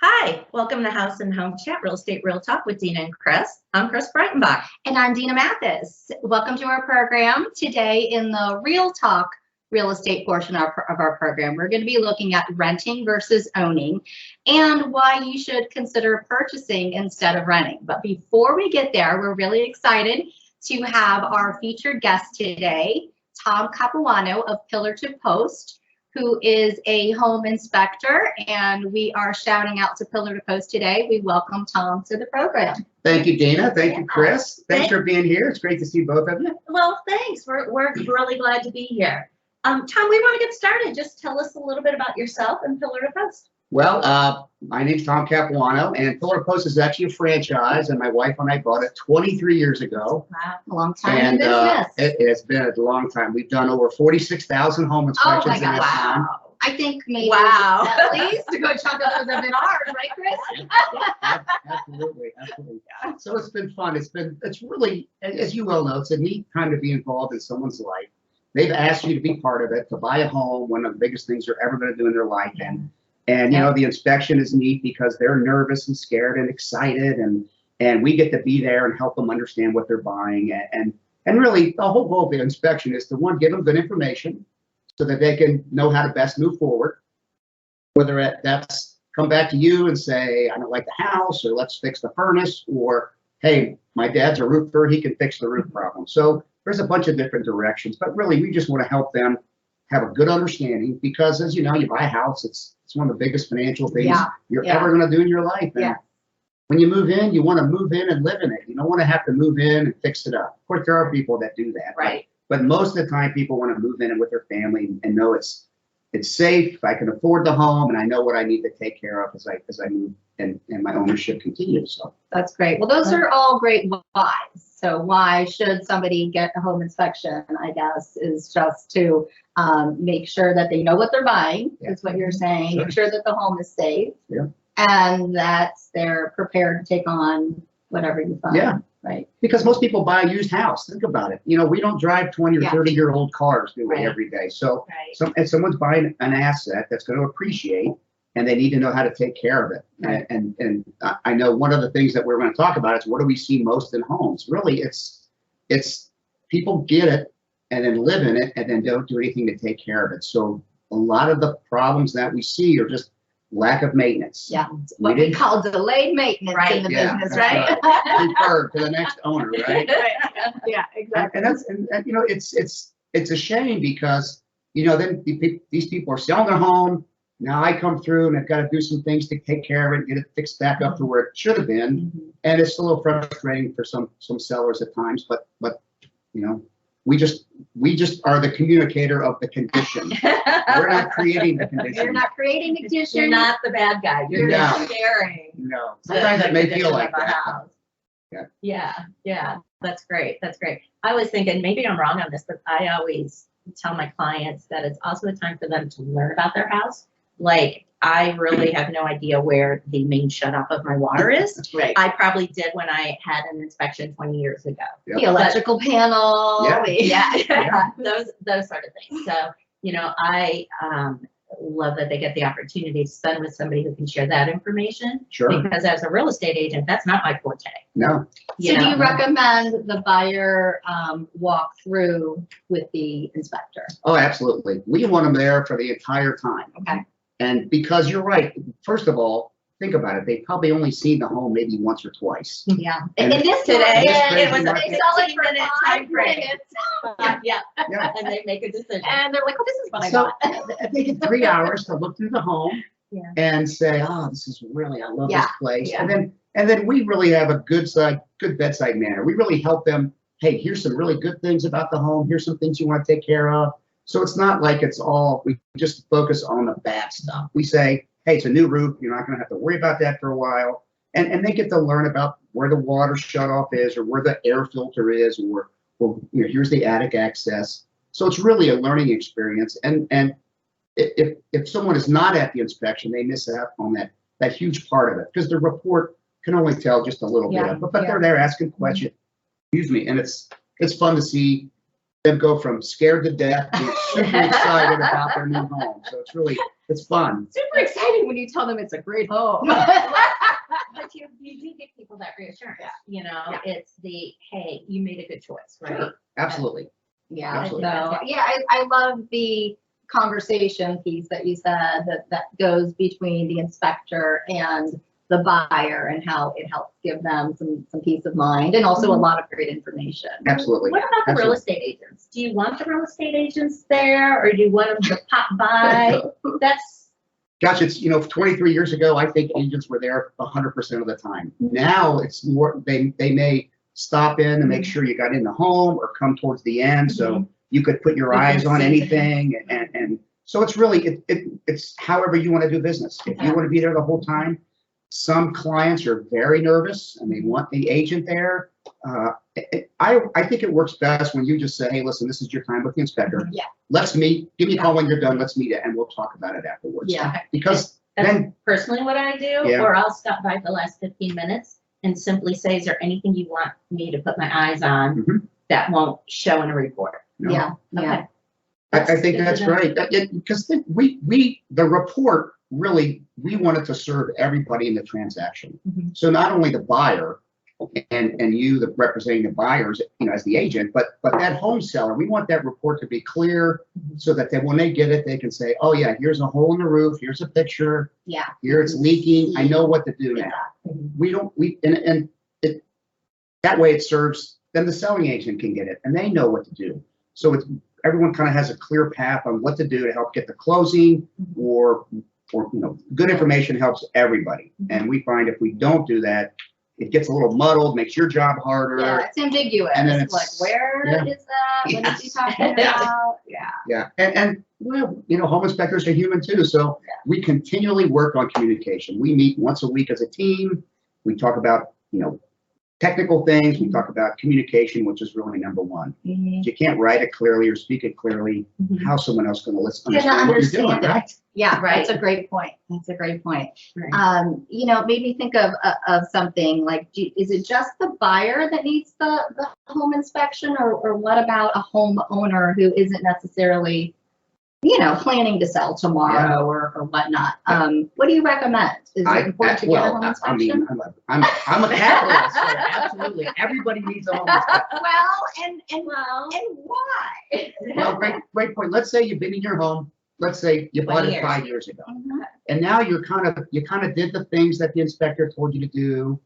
Hi, welcome to House and Home Chat, Real Estate Real Talk with Dena and Chris. I'm Chris Breitenbach. And I'm Dena Mathis. Welcome to our program. Today in the Real Talk real estate portion of our program, we're going to be looking at renting versus owning and why you should consider purchasing instead of renting. But before we get there, we're really excited to have our featured guest today, Tom Capuano of Pillar to Post, who is a home inspector, and we are shouting out to Pillar to Post today. We welcome Tom to the program. Thank you, Dena. Thank you, Chris. Thanks for being here. It's great to see both of you. Well, thanks. We're really glad to be here. Tom, we want to get started. Just tell us a little bit about yourself and Pillar to Post. Well, my name's Tom Capuano, and Pillar to Post is actually a franchise, and my wife and I bought it 23 years ago. Wow, a long time in business. It's been a long time. We've done over 46,000 home inspections in that time. I think maybe at least a good chunk of those have been ours, right, Chris? Absolutely. So it's been fun. It's really, as you well know, it's a neat time to be involved in someone's life. They've asked you to be part of it, to buy a home, one of the biggest things they're ever going to do in their life. And you know, the inspection is neat because they're nervous and scared and excited, and we get to be there and help them understand what they're buying. And really, the whole goal of the inspection is to, one, give them good information so that they can know how to best move forward. Whether that's come back to you and say, I don't like the house, or let's fix the furnace, or hey, my dad's a roofer, he can fix the roof problem. So there's a bunch of different directions, but really we just want to help them have a good understanding, because as you know, you buy a house, it's one of the biggest financial things you're ever going to do in your life. And when you move in, you want to move in and live in it. You don't want to have to move in and fix it up. Of course, there are people that do that. Right. But most of the time, people want to move in with their family and know it's safe. I can afford the home, and I know what I need to take care of as I move and my ownership continues. So that's great. Well, those are all great whys. So why should somebody get a home inspection, I guess, is just to make sure that they know what they're buying, is what you're saying. Make sure that the home is safe, and that they're prepared to take on whatever you find. Right. Because most people buy a used house. Think about it. You know, we don't drive 20 or 30-year-old cars, do we, every day? So if someone's buying an asset that's going to appreciate, and they need to know how to take care of it. And I know one of the things that we're going to talk about is what do we see most in homes? Really, it's people get it and then live in it and then don't do anything to take care of it. So a lot of the problems that we see are just lack of maintenance. Yeah, what we call delayed maintenance in the business, right? Deferred to the next owner, right? Yeah, exactly. And you know, it's a shame because, you know, then these people are selling their home. Now I come through and I've got to do some things to take care of it, get it fixed back up to where it should have been. And it's a little frustrating for some sellers at times, but you know, we just are the communicator of the condition. We're not creating the condition. You're not creating the condition. You're not the bad guy. You're just sharing. No. Sometimes it may feel like that. Yeah. That's great. I was thinking, maybe I'm wrong on this, but I always tell my clients that it's also a time for them to learn about their house. Like, I really have no idea where the main shut off of my water is. Right. I probably did when I had an inspection 20 years ago. The electrical panel. Those sort of things. So, you know, I love that they get the opportunity to spend with somebody who can share that information. Sure. Because as a real estate agent, that's not my forte. No. So do you recommend the buyer walk through with the inspector? Oh, absolutely. We want them there for the entire time. Okay. And because you're right, first of all, think about it. They've probably only seen the home maybe once or twice. Yeah. And in this today, it was a they sell it for 15-minute time frame. Yeah. And they make a decision. And they're like, oh, this is what I got. They get 3 hours to look through the home and say, oh, this is really, I love this place. Yeah. And then we really have a good bedside manner. We really help them. Hey, here's some really good things about the home. Here's some things you want to take care of. So it's not like we just focus on the bad stuff. We say, hey, it's a new roof. You're not going to have to worry about that for a while. And they get to learn about where the water shutoff is, or where the air filter is, or you know, here's the attic access. So it's really a learning experience. And if someone is not at the inspection, they miss out on that huge part of it, because the report can only tell just a little bit of it. But they're there asking questions. Excuse me. And it's fun to see them go from scared to death to super excited about their new home. So it's fun. Super exciting when you tell them it's a great home. But you do give people that reassurance. You know, it's the, hey, you made a good choice, right? Sure. Absolutely. Yeah. Absolutely. So yeah, I love the conversation piece that you said that goes between the inspector and the buyer and how it helps give them some peace of mind and also a lot of great information. Absolutely. What about the real estate agents? Do you want the real estate agents there, or do you want them to pop by? Gosh, it's, 23 years ago, I think agents were there 100% of the time. Now it's more, they may stop in and make sure you got in the home or come towards the end. So you could put your eyes on anything. And so it's really, it's however you want to do business. If you want to be there the whole time, some clients are very nervous and they want the agent there. I think it works best when you just say, hey, listen, this is your time with the inspector. Yeah. Let's meet. Give me a call when you're done. Let's meet it and we'll talk about it afterwards. Yeah. Because then personally what I do, or I'll stop by the last 15 minutes and simply say, is there anything you want me to put my eyes on that won't show in a report? No. Yeah. Okay. I think that's great. Because the report really, we wanted to serve everybody in the transaction. So not only the buyer and you, the representing the buyers, as the agent, but that home seller, we want that report to be clear so that when they get it, they can say, oh yeah, here's a hole in the roof, here's a picture, here it's leaking, I know what to do now. That way it serves, then the selling agent can get it and they know what to do. So everyone kind of has a clear path on what to do to help get the closing or good information helps everybody. And we find if we don't do that, it gets a little muddled, makes your job harder. Yeah, it's ambiguous. And then it's like, where is that? What is he talking about? Yeah. And well, home inspectors are human too. So we continually work on communication. We meet once a week as a team. We talk about, technical things. We talk about communication, which is really number one. If you can't write it clearly or speak it clearly, how's someone else going to listen? Understand what you're doing, right? Yeah, right. That's a great point. That's a great point. Right. Made me think of something like, is it just the buyer that needs the home inspection, or what about a homeowner who isn't necessarily, planning to sell tomorrow or whatnot? What do you recommend? Is it important to get a home inspection? I'm a capitalist, so absolutely. Everybody needs a home inspection. And why? Well, great point. Let's say you've been in your home. Let's say you bought it 5 years ago, and now you kind of did the things that the inspector told you to do.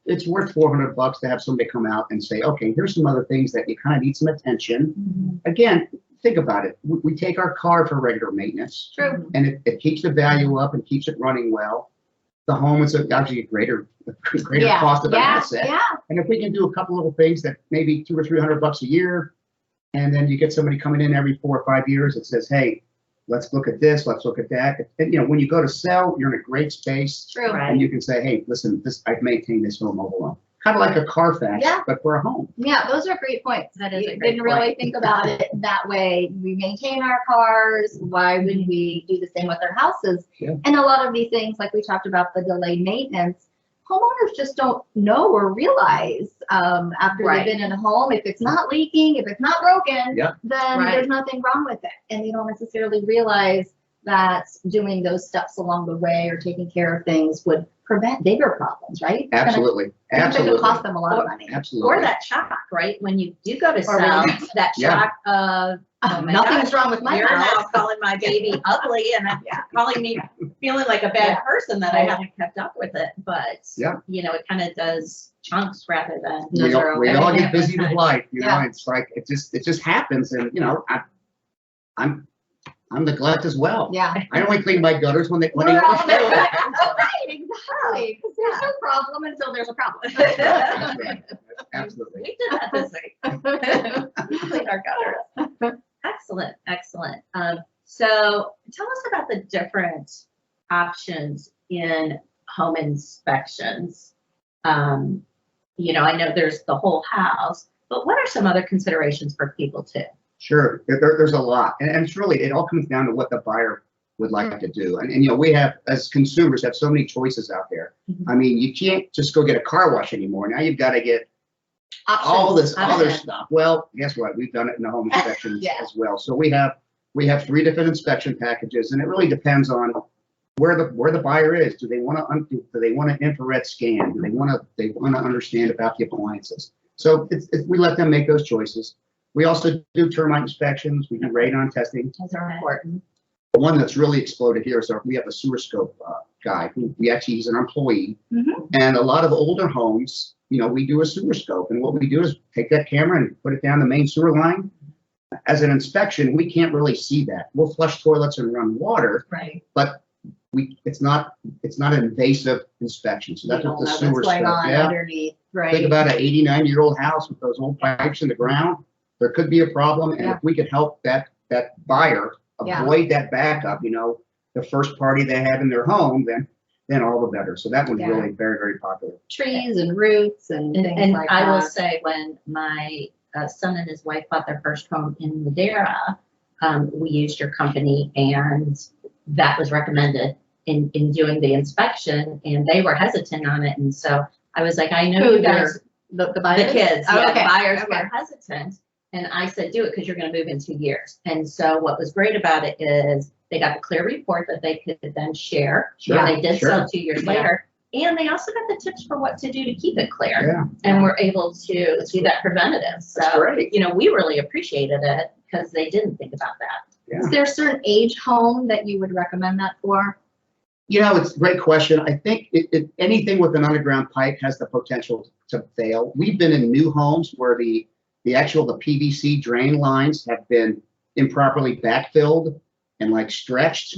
It's worth $400 to have somebody come out and say, okay, here's some other things that you kind of need some attention. Again, think about it. We take our car for regular maintenance. True. And it keeps the value up and keeps it running well. The home is actually a greater cost of an asset. Yeah. And if we can do a couple little things that maybe $200 or $300 a year, and then you get somebody coming in every 4 or 5 years that says, hey, let's look at this, let's look at that. And when you go to sell, you're in a great space. True. And you can say, hey, listen, I've maintained this home all along. Kind of like a Carfax, but for a home. Yeah, those are great points. That is a great didn't really think about it that way. We maintain our cars. Why wouldn't we do the same with our houses? Yeah. And a lot of these things, like we talked about the delayed maintenance, homeowners just don't know or realize after they've been in a home, if it's not leaking, if it's not broken, then there's nothing wrong with it. And they don't necessarily realize that doing those steps along the way or taking care of things would prevent bigger problems, right? Absolutely. It's going to cost them a lot of money. Absolutely. Or that shock, right? When you do go to sell, that shock of, oh my nothing's gosh, wong with my you're house. now calling my baby ugly and calling me feeling like a bad person that I haven't kept up with it. But, it kind of does chunks rather than. We all get busy with life, it's like, it just happens. And, I'm neglect as well. Yeah. I only clean my gutters when they Right, exactly. Because there's no problem until there's a problem. That's right. Absolutely. We did that this week. We cleaned our gutters. Excellent. So tell us about the different options in home inspections. I know there's the whole house, but what are some other considerations for people too? Sure, there's a lot, and it's really, it all comes down to what the buyer would like to do. And we have, as consumers, have so many choices out there. I mean, you can't just go get a car wash anymore. Now you've got to get all this other Options. stuff. Well, guess what? We've done it in the home inspections Yeah. as well. So we have 3 different inspection packages, and it really depends on where the buyer is. Do they want an infrared scan? Do they want to understand about the appliances? So we let them make those choices. We also do termite inspections. We do radon testing. Those are important. The one that's really exploded here is we have a sewer scope guy who he's an employee, and a lot of older homes, we do a sewer scope, and what we do is take that camera and put it down the main sewer line. As an inspection, we can't really see that. We'll flush toilets and run water, Right. but it's not an invasive inspection. So that's what the sewer What's going scope. on Yeah. underneath, right? Think about an 89-year-old house with those old pipes in the ground. There could be a problem, and if we could help that buyer avoid that backup, the first party they have in their home, then all the better. So that one's really very, very popular. Trees and roots and things And like I will that. say, when my son and his wife bought their first home in Madeira, we used your company, and that was recommended in doing the inspection, and they were hesitant on it. And so I was like, I know you guys, the the buyers? kids, Oh, yeah, okay. the buyers Okay. were hesitant. And I said, do it because you're going to move in 2 years. And so what was great about it is they got the clear report that they could then share. Sure, And they did sure. sell 2 years Yeah. later. And they also got the tips for what to do to keep it clear. Yeah, And we're able to do that preventative. So, that's great. we really appreciated it because they didn't think about that. Is there a certain age home that you would recommend that for? It's a great question. I think anything with an underground pipe has the potential to fail. We've been in new homes where the PVC drain lines have been improperly backfilled and stretched,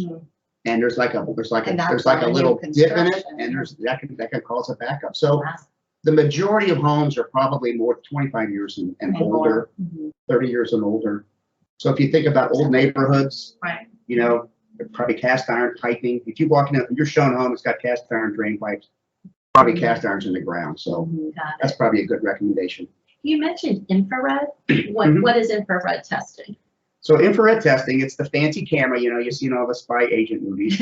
and there's like a And that's little on new dip in it, construction. and that can cause a backup. So the majority of homes are probably more 25 years and older, 30 years and older. So if you think about old neighborhoods, Right. probably cast iron piping. If you walk in, if you're shown home, it's got cast iron drain pipes, probably cast irons in the ground. So Got that's it. probably a good recommendation. You mentioned infrared. Mhm. What is infrared testing? So infrared testing, it's the fancy camera, you see in all the spy agent movies.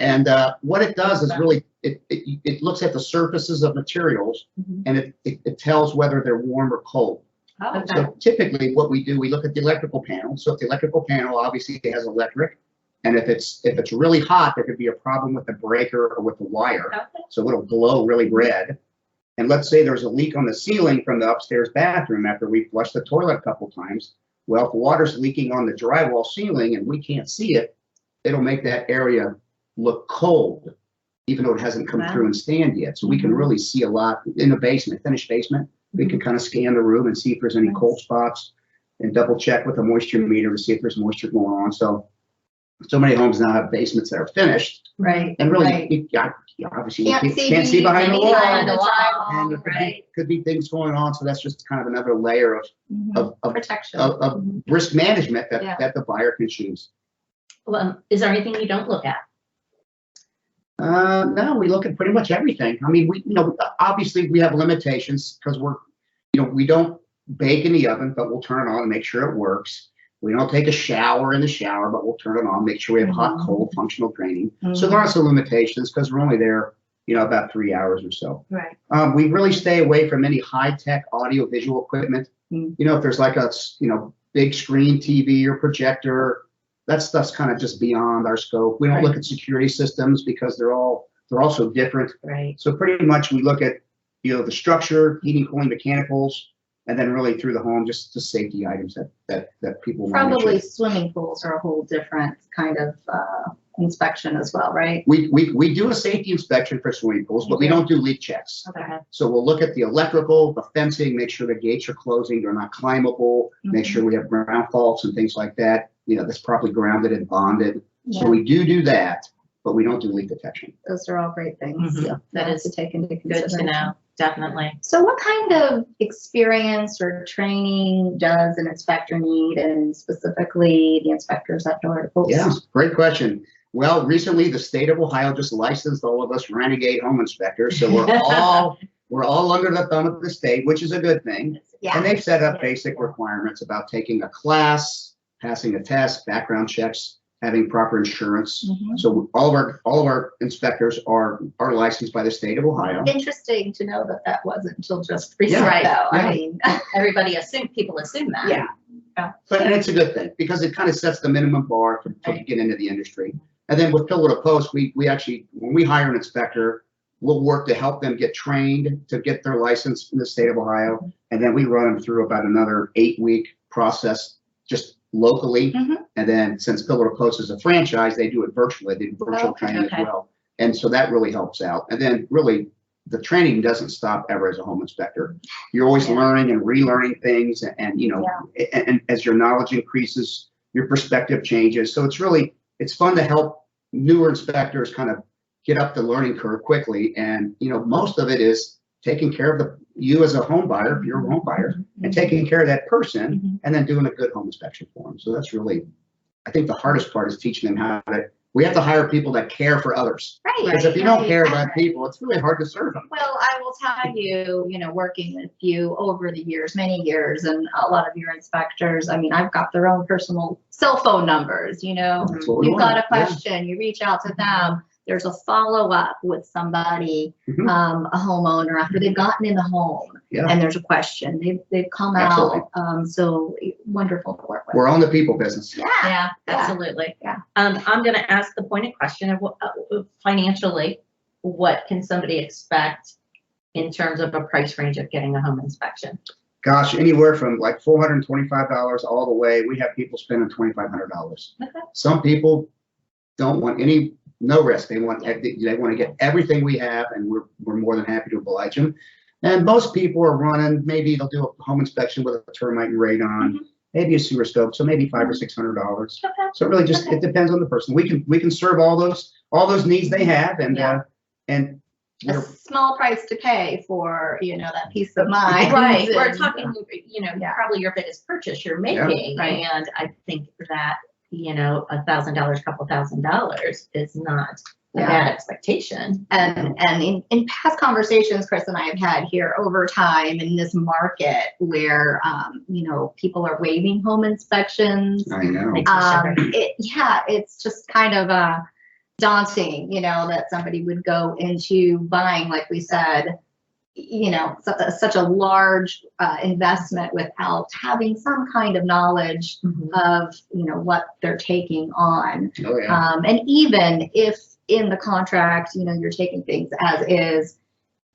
And what it does is really, it looks at the surfaces of materials, and it tells whether they're warm or cold. Oh, So typically what we do, we look at the electrical panel. So if the electrical panel obviously has electric, and if it's really hot, there could be a problem with the breaker or with the wire. okay. So it'll glow really red. And let's say there's a leak on the ceiling from the upstairs bathroom after we flushed the toilet a couple times. Well, if water's leaking on the drywall ceiling and we can't see it, it'll make that area look cold, even though it hasn't come Wow. through and stand yet. So we can really see a lot in the basement, finished basement. We can kind of scan the room and see if there's any cold spots, and double check with a moisture meter to see if there's moisture going on. So many homes now have basements that are finished, Right. and really, Right. obviously, Can't you can't see see behind the wall. behind the And there could be things going on, so that's just kind of another layer of Protection. risk management Yeah. that the buyer can choose. Well, is there anything you don't look at? No, we look at pretty much everything. I mean, obviously we have limitations because we don't bake in the oven, but we'll turn it on and make sure it works. We don't take a shower in the shower, but we'll turn it on, make sure we have hot, cold, functional draining. So there are some limitations because we're only there, about 3 hours or so. Right. We really stay away from any high-tech audio visual equipment. If there's like a, big screen TV or projector, that stuff's kind of just beyond our scope. We don't look at security systems because they're also different. Right. So pretty much we look at, the structure, heating, cooling, mechanicals, and then really through the home, just the safety items that people want to make Probably sure. swimming pools are a whole different kind of inspection as well, right? We do a safety inspection for swimming pools, but we don't do leak checks. Okay. So we'll look at the electrical, the fencing, make sure the gates are closing, they're not climbable, make sure we have ground faults and things like that. That's properly grounded and bonded. So we do that, but we don't do leak detection. Those are all great things. Mhm. That is to take into Good consideration. to know. Definitely. So what kind of experience or training does an inspector need, and specifically the inspectors at Post? Yeah, great question. Well, recently the state of Ohio just licensed all of us renegade home inspectors, so we're all under the thumb of the state, which is a good thing. Yeah. And they've set up basic requirements about taking a class, passing a test, background checks. having proper insurance. Mhm. So all of our inspectors are licensed by the state of Ohio. Interesting to know that that wasn't until just Yeah. recent, Right. though. Yeah. I mean, People assume that. Yeah. And it's a good thing because it kind of sets the minimum bar for to get into the industry. And then with Pillar to Post, we actually, when we hire an inspector, we'll work to help them get trained to get their license in the state of Ohio. And then we run them through about another 8-week process just locally. Mhm. And then since Pillar to Post is a franchise, they do it virtually. They do virtual Okay. training Okay. as well. And so that really helps out. And then really the training doesn't stop ever as a home inspector. You're always Yeah. learning and relearning things, and you know, and as your knowledge increases, your perspective changes. So it's fun to help newer inspectors kind of get up the learning curve quickly. And you know, most of it is taking care of you as a home buyer, if you're a home buyer, and taking care of that person, Mhm. and then doing a good home inspection for them. So that's really, I think the hardest part is teaching them how to. We have to hire people that care for others. right. Because if you don't care about Right. people, it's really hard to serve them. Well, I will tell you, working with you over the years, many years, and a lot of your inspectors, I mean, I've got their own personal cell phone numbers, That's what we You've got want. a question, you reach out to them. There's a follow-up with somebody, Mhm. a homeowner after they've gotten in the home, Yeah. and there's a question. They've come Absolutely. out, so wonderful to work with. We're on the people business. Yeah. Yeah, Yeah. absolutely. Yeah. I'm going to ask the pointed question of financially, what can somebody expect in terms of a price range of getting a home inspection? Gosh, anywhere from like $425 all the way. We have people spending $2,500. Okay. Some people don't want no risk. They want to get everything we have, and we're more than happy to oblige them. And most people are running. Maybe they'll do a home inspection with a termite and radon, maybe a sewer scope, so maybe $500 or $600. Okay. So it really just it depends on the person. We can serve all those needs they have, and Yeah. and A we're, small price to pay for, that peace of mind. Right, we're and- talking, Yeah. probably your biggest purchase you're making, right. and I think that, $1,000, couple $1,000 is not a Yeah. bad expectation. And in past conversations Chris and I have had here over time in this market where, people are waiving home inspections. I know. It's just kind of daunting, that somebody would go into buying, like we said, such a large investment without having some kind of knowledge of, what they're taking on. Oh yeah. And even if in the contract, you're taking things as is,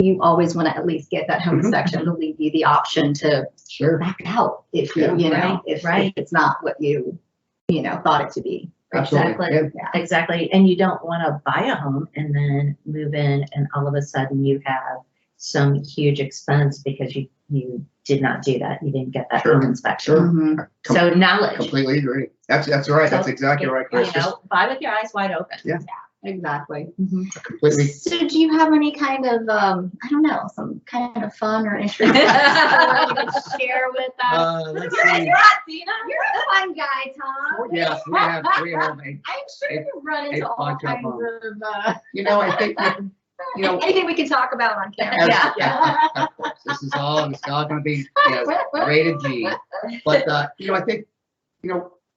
you always want to at least get that home inspection to leave you the option to Sure. back out if Yeah. if it's not what you thought it to be. Absolutely. Exactly. Yeah. Exactly. And you don't want to buy a home and then move in and all of a sudden you have some huge expense because you did not do that. You didn't get that Sure. home inspection. Sure. Mhm. So knowledge. Completely agree. That's right. That's So, exactly right, Chris. Buy with your eyes wide open. Yeah. Exactly. Just completely. So do you have any kind of, I don't know, some kind of fun or interesting story you can share with us? Let's You're see. You're a fun guy, Tom. Yes, we have a. I'm sure you run into all fun kinds couple. of, I think anything we can talk about on camera. As- Yeah. of course, this is all going to be rated G. But I think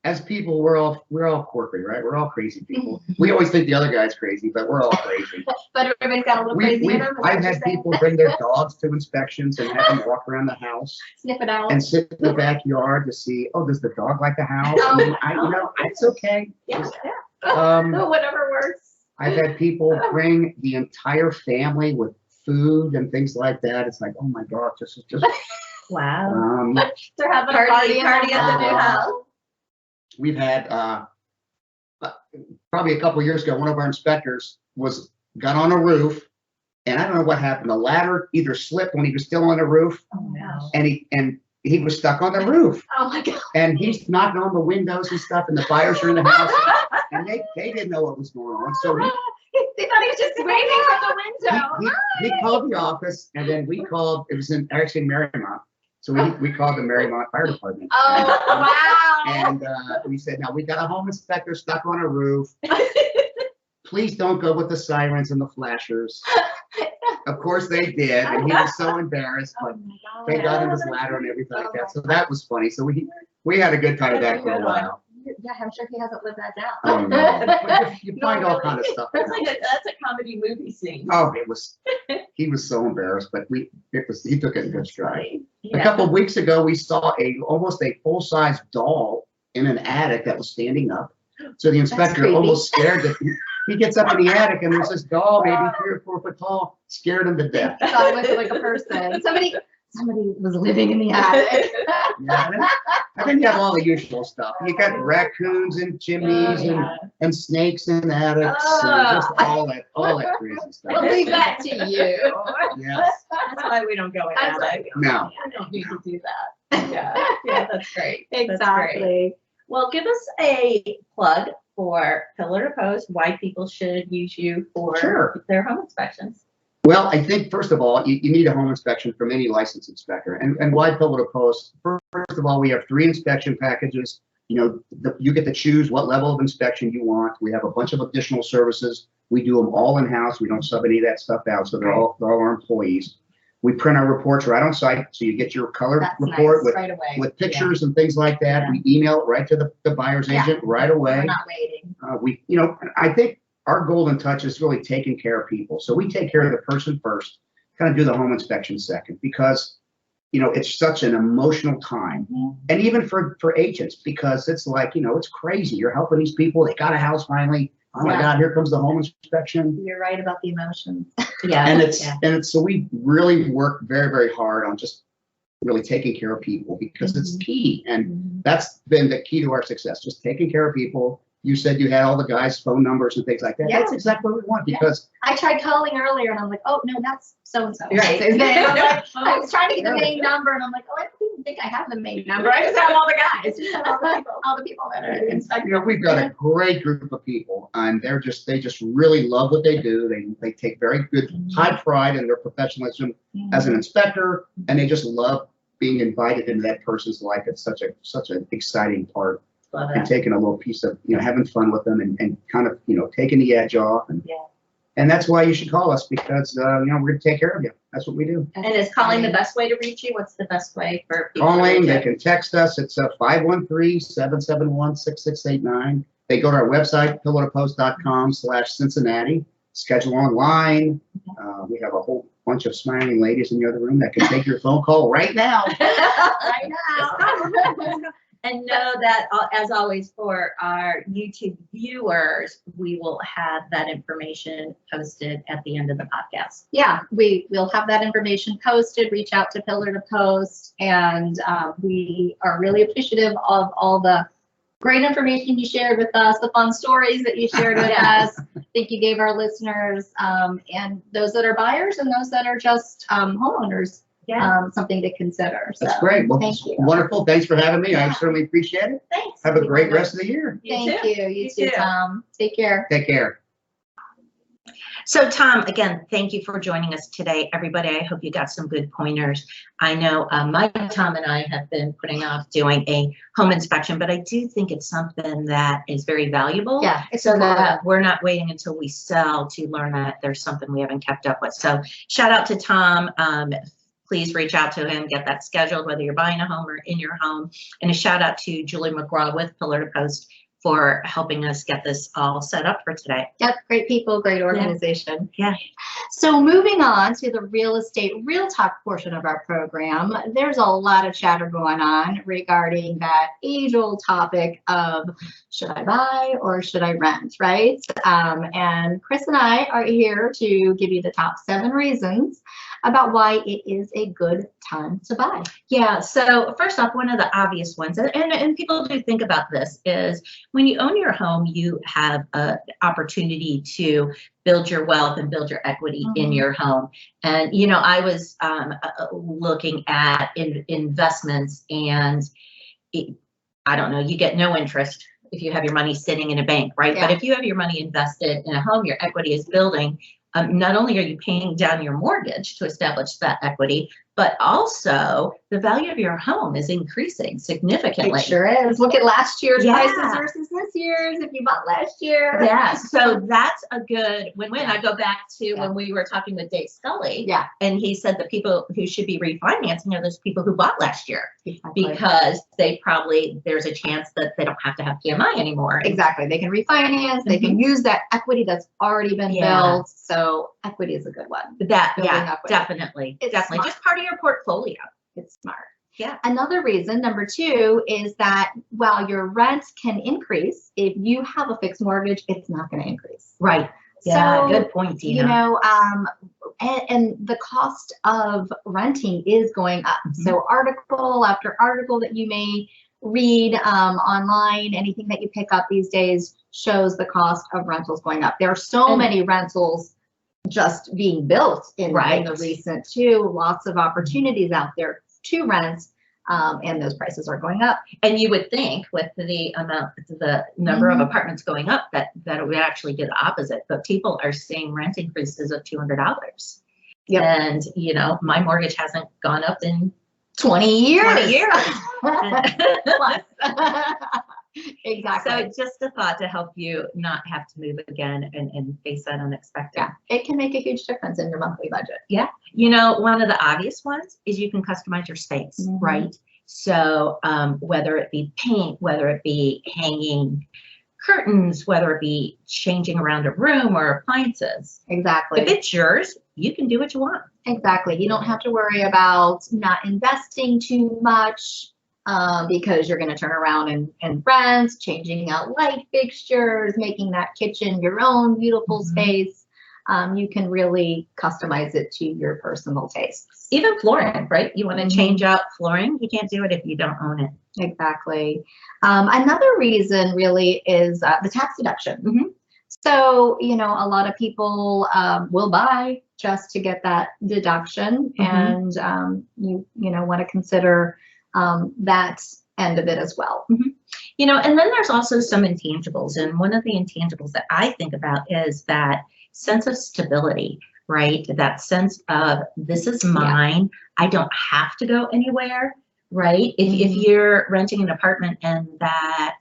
as people we're all quirky, right? We're all crazy people. We always think the other guy's crazy, but we're all crazy. But everybody's got a little crazy in them. I've had people bring their dogs to inspections and have them walk around the house Sniff it out. and sit in the backyard to see, does the dog like the house? I mean, it's okay. Yeah. Um, Whatever works. I've had people bring the entire family with food and things like that. It's like, oh my gosh, this is just. Wow. They're having Party a party, at the new house. We've had probably a couple years ago, one of our inspectors got on a roof, and I don't know what happened. The ladder either slipped when he was still on the roof, Oh no. and he was stuck on the roof. Oh my God. And he's knocking on the windows and stuff, and the buyers are in the house, and they didn't know what was going on. So They thought he was just waving from the window. he called the office, and then we called. It was actually in Marymount, so we called the Marymount Fire Department. Oh, wow. And we said, now we got a home inspector stuck on a roof. Please don't go with the sirens and the flashers. Of course they did, and he was so embarrassed, but they got him his ladder and everything like that. So that was funny. So we had a good time with that for a while. Yeah, I'm sure he hasn't lived that down. Oh, no. But you find all kind of stuff. That's a comedy movie scene. Oh, he was so embarrassed, but he took it in good stride. Yeah. A couple of weeks ago, we saw almost a full-size doll in an attic that was standing up. So the inspector almost scared that he gets up in the attic and there's this doll, maybe 3 or 4 foot tall, scared him to death. I thought it was like a person. Somebody was living in the attic. Yeah, and then you have all the usual stuff. You got raccoons and chimneys and snakes in attics, and just all that crazy stuff. We'll leave that to you. Yes. That's why we don't go in That's attic. No. We don't need to do that. Yeah, that's great. That's Exactly. great. Well, give us a plug for Pillar to Post, why people should use you for their home inspections. Well, I think, first of all, you need a home inspection from any licensed inspector. And why Pillar to Post? First of all, we have 3 inspection packages. You know, you get to choose what level of inspection you want. We have a bunch of additional services. We do them all in-house. We don't sub any of that stuff out, so they're all our employees. We print our reports right on site, so you get your color report with pictures and things like that. Yeah. We email it right to the buyer's agent right away. We're not waiting. I think our golden touch is really taking care of people. So we take care of the person first, kind of do the home inspection second, because it's such an emotional time. And even for agents, because it's like, it's crazy. You're helping these people. They got a house finally. Oh my God, here comes the home inspection. You're right about the emotions. And so we really work very, very hard on just really taking care of people, because it's key. And that's been the key to our success, just taking care of people. You said you had all the guys' phone numbers and things like that. Yeah. That's exactly what we want, because I tried calling earlier and I'm like, oh, no, that's so-and-so. Right. I was trying to get the main number and I'm like, oh, I don't even think I have the main number. I just have all the guys. all the people that are inspecting. We've got a great group of people, and they just really love what they do. They take very good, high pride in their professionalism as an inspector, and they just love being invited into that person's life. It's such an exciting part. And taking a little piece of, having fun with them and kind of, taking the edge off. And that's why you should call us, because, we're going to take care of you. That's what we do. And is calling the best way to reach you? What's the best way for people calling? They can text us. It's 513-771-6689. They go to our website, pillartopost.com/Cincinnati. Schedule online. We have a whole bunch of smiling ladies in the other room that can take your phone call right now. Right now. And know that, as always, for our YouTube viewers, we will have that information posted at the end of the podcast. Yeah, we'll have that information posted. Reach out to Pillar to Post, and we are really appreciative of all the great information you shared with us, the fun stories that you shared with us. I think you gave our listeners and those that are buyers and those that are just homeowners something to consider. So, that's great. Well, thank you. Wonderful. Thanks for having me. I certainly appreciate it. Thanks. Have a great rest of the year. Thank you. You too, Tom. Take care. Take care. So Tom, again, thank you for joining us today, everybody. I hope you got some good pointers. I know Tom and I have been putting off doing a home inspection, but I do think it's something that is very valuable. Yeah, it's so that we're not waiting until we sell to learn that there's something we haven't kept up with. So shout out to Tom. Please reach out to him, get that scheduled, whether you're buying a home or in your home. And a shout out to Julie McGraw with Pillar to Post for helping us get this all set up for today. Yep, great people, great organization. Yeah. So moving on to the real estate, real talk portion of our program, there's a lot of chatter going on regarding that age-old topic of should I buy or should I rent, right? And Chris and I are here to give you the top 7 reasons about why it is a good time to buy. Yeah, so first off, one of the obvious ones, and people do think about this, is when you own your home, you have an opportunity to build your wealth and build your equity in your home. And, I was looking at investments, and I don't know, you get no interest if you have your money sitting in a bank, right? Yeah. But if you have your money invested in a home, your equity is building. not only are you paying down your mortgage to establish that equity, but also the value of your home is increasing significantly. It sure is. Look at last year's Yeah. prices versus this year's if you bought last year. Yeah, so that's a good win-win. I go back to when we were talking with Dave Scully. Yeah. And he said the people who should be refinancing are those people who bought last year, Exactly. because there's a chance that they don't have to have PMI anymore. Exactly. They can refinance, they can use that equity that's already been Yeah. built. So equity is a good one. That, Building yeah, equity. definitely. It's Definitely. smart. Just part of your portfolio. It's smart. Yeah. Another reason, number 2, is that while your rent can increase, if you have a fixed mortgage, it's not going to increase. Right. Yeah, So, good point, Dena. you know, and the cost of renting is going up. So article after article that you may read online, anything that you pick up these days shows the cost of rentals going up. There are so many rentals just being built in the recent too. Lots of opportunities out there to rent, and those prices are going up. And you would think with the number of apartments going up that it would actually do the opposite, but people are seeing rent increases of $200. Yep. And you know, my mortgage hasn't gone up in 20 years. 20 years. Plus. Exactly. So it's just a thought to help you not have to move again and face that unexpected. Yeah, it can make a huge difference in your monthly budget. Yeah. You know, one of the obvious ones is you can customize your space, right? So whether it be paint, whether it be hanging curtains, whether it be changing around a room or appliances. Exactly. If it's yours, you can do what you want. Exactly. You don't have to worry about not investing too much because you're going to turn around and rent, changing out light fixtures, making that kitchen your own beautiful space. You can really customize it to your personal tastes. Even flooring, right? You want to change out flooring, you can't do it if you don't own it. Exactly. Another reason really is the tax deduction. So, you know, a lot of people will buy just to get that deduction, and you know, want to consider that end of it as well. You know, and then there's also some intangibles, and one of the intangibles that I think about is that sense of stability, right? That sense of this is mine. I don't have to go anywhere, right? If you're renting an apartment and that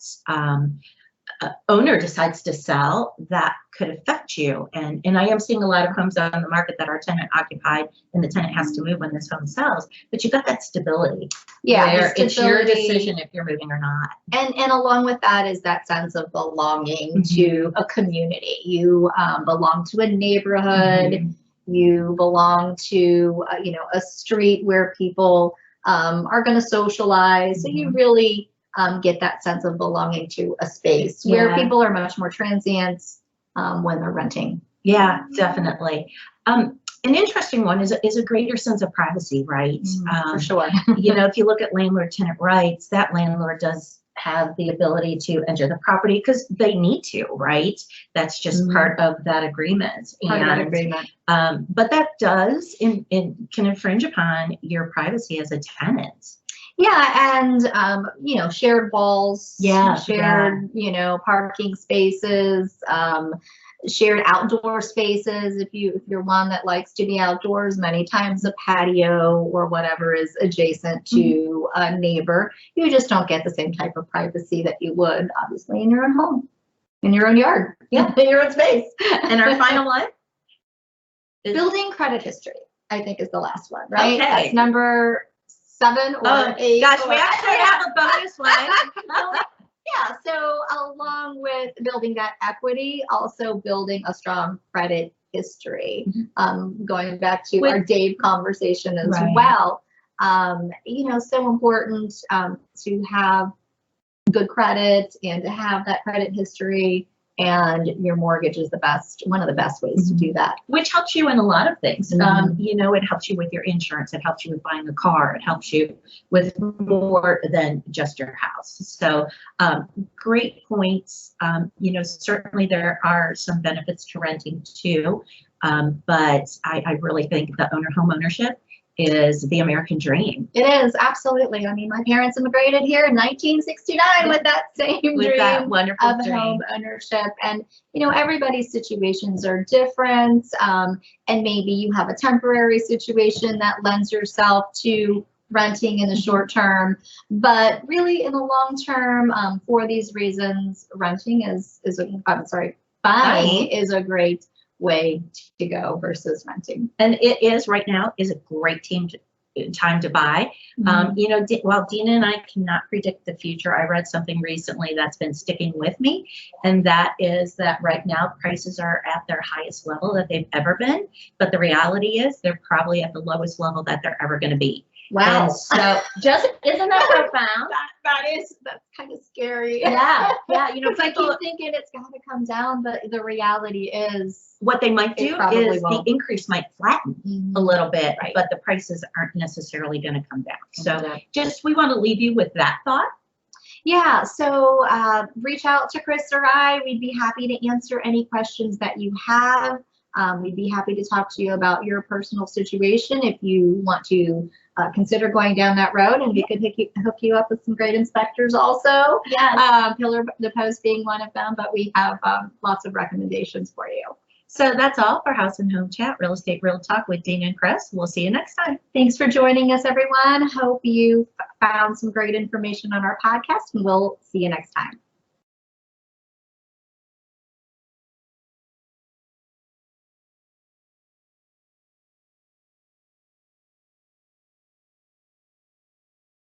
owner decides to sell, that could affect you. And I am seeing a lot of homes on the market that are tenant occupied, and the tenant has to move when this home sells. But you got that stability. Yeah, where it's your decision if you're moving or not. And along with that is that sense of belonging to a community. You belong to a neighborhood. You belong to you know, a street where people are going to socialize. So you really get that sense of belonging to a space where people are much more transient when they're renting. Yeah, definitely. An interesting one is a greater sense of privacy, right? For sure. You know, if you look at landlord-tenant rights, that landlord does have the ability to enter the property because they need to, right? That's just part of that agreement. But that does can infringe upon your privacy as a tenant. Yeah, and you know, shared walls, shared you know, parking spaces, shared outdoor spaces. If you're one that likes to be outdoors, many times a patio or whatever is adjacent to a neighbor, you just don't get the same type of privacy that you would obviously in your own home, in your own yard, in your own space. And our final one is building credit history, I think, is the last one, right? Okay. That's number 7 or 8. Gosh, we actually have a bonus one. Yeah, so along with building that equity, also building a strong credit history. Going back to our Dave conversation as well, you know, so important to have good credit and to have that credit history. And your mortgage is one of the best ways to do that. Which helps you in a lot of things. You know, it helps you with your insurance. It helps you with buying a car. It helps you with more than just your house. So great points. You know, certainly there are some benefits to renting too. But I really think the home ownership is the American dream. It is, absolutely. I mean, my parents immigrated here in 1969 with that same With dream that wonderful of dream. home ownership. And, you know, everybody's situations are different. And maybe you have a temporary situation that lends yourself to renting in the short term, but really in the long term, for these reasons, buying is a great way to go versus renting. And it is right now is a great time to buy. You know, while Dena and I cannot predict the future, I read something recently that's been sticking with me, and that is that right now prices are at their highest level that they've ever been, but the reality is they're probably at the lowest level that they're ever going to be. Wow. And so just isn't that profound? That's kind of scary. Yeah, you know, Because I people, keep thinking it's got to come down, but the reality is what they might It do probably is won't. the increase might flatten a little bit, Right. but the prices aren't necessarily going to come down. So Exactly. just we want to leave you with that thought. Yeah, so reach out to Chris or I. We'd be happy to answer any questions that you have. We'd be happy to talk to you about your personal situation if you want to consider going down that road, and we could hook you up with some great inspectors also. Yes. Pillar the Post being one of them, but we have lots of recommendations for you. So that's all for House and Home Chat, Real Estate Real Talk with Dena and Chris. We'll see you next time. Thanks for joining us, everyone. Hope you found some great information on our podcast, and we'll see you next time.